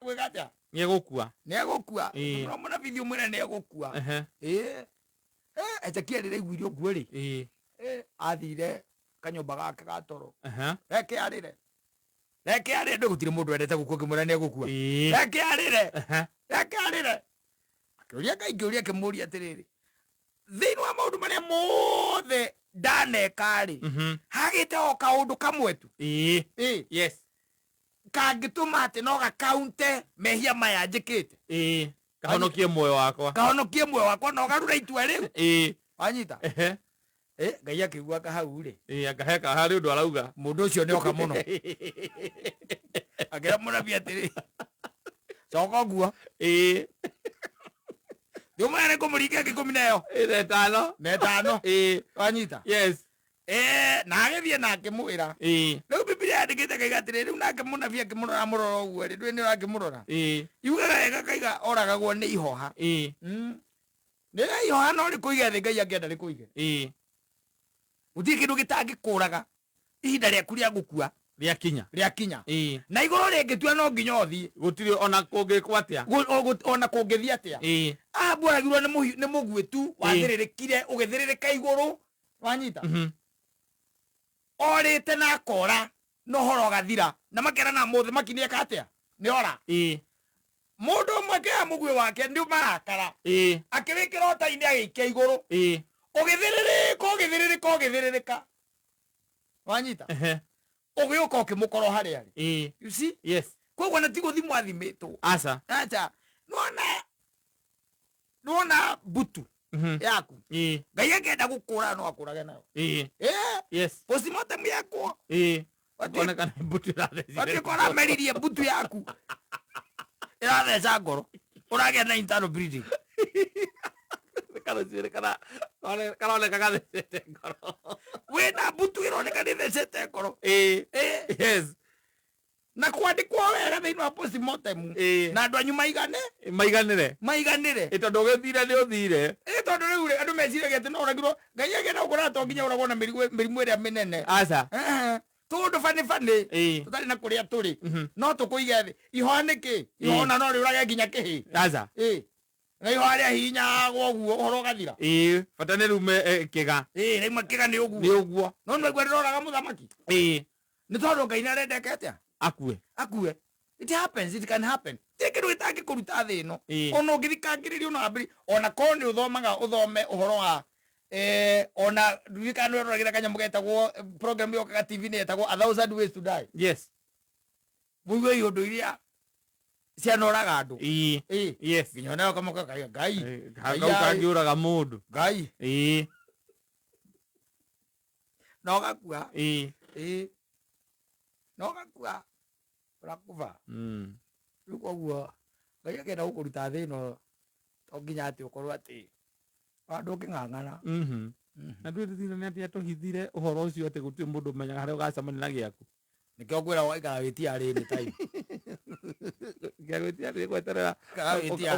kwĩgatia Nĩegũkua. Nĩegũkua. Mũna video mwĩra nĩegũkua. Ezekiel rĩiguire ũguo rĩ. Athire kanyũmba gake ga toro. Reke arĩre. Reke arĩre gũtirĩ mũndũ endete gũkua ngĩmwĩra nĩegũkua. Reke arĩre. Reke arĩre. Akĩũria Ngai ngĩũria kĩmũria atĩrĩrĩ. Thĩinĩ wa maũndũ marĩa mothe ndaneka rĩ. Hagĩte o kaũndũ kamwe tu. Yes. Kangĩtũma atĩ no gakaunte mehia maya njĩkĩte. Kahonokie muoyo wakwa. Kahonokie muoyo wakwa no garura itua rĩu. Wanyita. Ngai akĩigua kahau rĩ. Akaheka harĩ ũndũ arauga. Mũndũ ũcio nĩoka mũno. Akĩra mũnabii atĩrĩ. Coka ũguo. Ndĩũmaya nĩkũmũringa ngĩkũmi nayo. Netano. Wanyita. Yes. Na agĩthiĩ na akĩmwĩra. Rĩu Biblia yandĩkĩte Ngai atĩrĩ rĩu nake mũnabii akĩmũrora mũrora ũguo rĩ. Ndũĩ nĩũrakĩmũrora. Yugaga wega Kaiga oragagwo nĩ ihoha. Nĩ ihoha no rĩkũige thĩ Ngai angĩenda rĩkũige. Gũtirĩ kĩndũ gĩtangĩkũraga ihinda rĩaku rĩa gũkua rĩakinya. Na igũrũ rĩngĩtua no nginya ũthiĩ. Gũtirĩ ona kũngĩkwo atĩa. Ona kũngĩthiĩ atĩa. Ahabu aragirwo nĩ mũguĩtu wathĩrĩrĩkire ũgĩthĩrĩrĩka igũrũ. Wanyita. Orĩte na akora no horo gathira. Na makerana mũthamaki nĩeka atĩa. Nĩora. Mũndũ ũmwe kĩa mũguĩ wake nĩ marakara. Akĩwĩkĩra ũta-inĩ agĩikia igũrũ. Ũgĩthĩrĩrĩka. Wanyita. Ũgĩũka ũkĩmũkoro harĩa arĩ. You see? Yes. Koguo na tigo thimũ athimĩtwo. Aca. Nuona butu yaku. Ngai angĩenda gũkũra no akũrage nayo. Yes. Postmortem yakwo. Onekana butu ĩrathecire. Watikora meririe butu yaku. Ĩratheca ngoro. Ũragĩa na internal bleeding. Karoneka gathecete ngoro. Wĩna butu ĩroneka nĩthecete ngoro. Yes. Na kwandĩkwo wega thĩinĩ wa postmortem. Na andũ anyu maiganĩre. Tondũ ũgĩthire nĩ ũthire. Tondũ rĩu andũ meciragia atĩ no ũragirwo Ngai agĩenda gũkũra to nginya ũragwo na mĩrimũ ĩrĩa mĩnene. Aca. Tũndũ bani tũtarĩ na kũrĩa tũrĩ. No tũkũige thĩ. Ihoha nĩkĩ? Ihoha no rĩũrage nginya kĩhĩ. Aca. Na ihoha rĩa hihinyagwo ũguo ũhoro ũgathira. Bata nĩ rume kĩga. Raima kĩga nĩ ũguo. No nĩguo ndĩroraga mũthamaki. Nĩ tondũ Ngai nĩarendeka atĩa? Akue. It happens, it can happen. Kĩndũ gĩtangĩkũruta thĩ ĩno. Ona ũngĩthikangĩrĩrio na ambĩrĩ. Ona korwo nĩ ũthome ũhoro wa ona ririkana nĩ ũroragĩra kanyamũ getagwo program yokaga TV-inĩ yetagwo 1000 Ways to Die. Yes. Mũigue iũndũ iria cianoraga andũ. Yes. Nginya nayo kamoka Ngai. Kau kangĩũraga mũndũ. Ngai. No gakua. No gakua. Ũrakuba. Rĩu koguo Ngai akĩenda gũkũruta thĩ ĩno to nginya atĩ ũkorwo atĩ andũ ũkĩng'ang'ana. Na ndwĩrĩthire nĩ atĩ atũhithire ũhoro ũcio atĩ gũtirĩ mũndũ ũmenyaga harĩa ũgacemania na gĩaku. Nĩkĩo ngwĩra waikara wĩtiarĩ nĩ time. Gĩagwĩtiarĩ gweterera.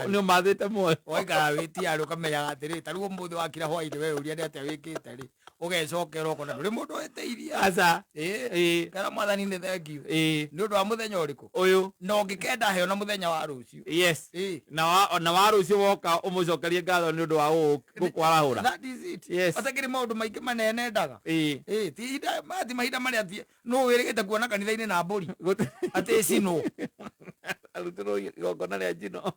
Nĩ ũmathĩte muoyo. Waikara wĩtiarĩ ũkamenyaga atĩrĩ ta rĩu ũmũthĩ wakira hwaĩ-inĩ we ũria nĩ atĩa wĩkĩte rĩ. Ũgecokera ũkona ndũrĩ mũndũ weteithia. Aca. Kana Mwathani nĩ thank you. Nĩ ũndũ wa mũthenya ũrĩkũ? Ũyũ. Na ũngĩkenda heo na mũthenya wa rũciũ. Yes. Na wa rũciũ woka ũmũcokerie ngatho nĩ ũndũ wa gũkwarahũra. That is it. Yes. Atakĩrĩ maũndũ maingĩ manenendaga. Ti mahinda marĩa nũ wĩrĩgĩte kuona kanitha-inĩ na mbũri. Atĩ cino. Arutĩrwo igongona rĩa njino.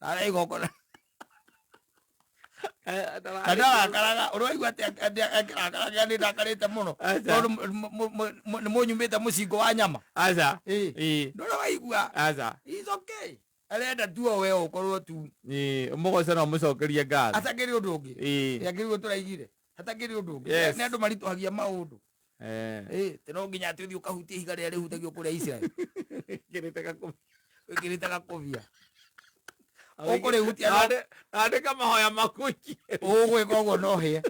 Narĩa igongona. Ndarakaraga ũraigua atĩ akĩrakaraga nĩ ndakarĩte mũno. Nĩ mũnyumĩte mũcingo wa nyama. Aca. Ndũrĩ waigua. Aca. It's okay. Arenda tu o we ũkorwo tu. Ũmũgoce no mũcokerie ngatho. Atakĩrĩ ũndũ ũngĩ. Akĩrigwo tũraigire. Hatakĩrĩ ũndũ ũngĩ. Nĩ andũ maritũhagia maũndũ. No nginya atĩ ũthiĩ ũkahutie ihiga rĩrĩa rĩhutagio kũrĩa Isiraeli. Wĩkĩrĩte gakũbia. Ũkũrĩhutia andĩka mahoya maku. Ũgwĩka ũguo no hĩe.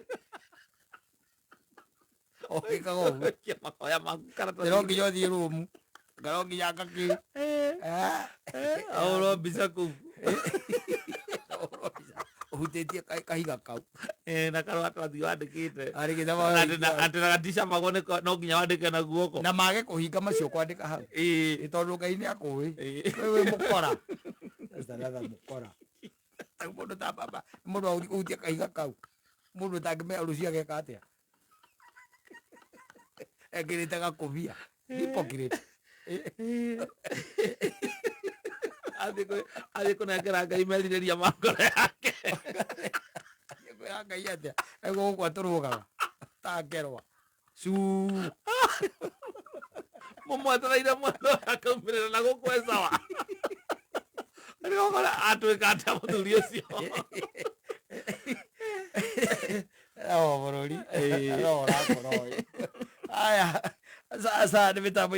Ũgĩkaga ũguo. Mahoya maku karatathi. No nginya ũthiĩ rũmu. No nginya ngakĩ. Ahũrwo mbica kũu. hutĩtie kahiga kau na karatathi wandĩkĩte atĩ na gatica magwo no nginya wandĩke na guoko na mage kũhinga macio kwandĩka hau tondũ Ngai nĩ akũĩ wĩ mũkora mũkora mũndũ ta baba mũndũ ahutia kahiga kau mũndũ tangĩmenya rũciũ ageka atĩa ekĩrĩte gakũbia hypocrite athiĩ kũnengera Ngai merirĩria ma ngoro yake kwĩra Ngai atĩa egwo gũkwa tũrũgaga takerwa mũmwetereire mwendo akaumĩrĩra na gũkũ sawa rĩgokora atwĩka atĩa mũthuri ũcio bũrũri ũrakorwo aya sasa nĩ mĩtambo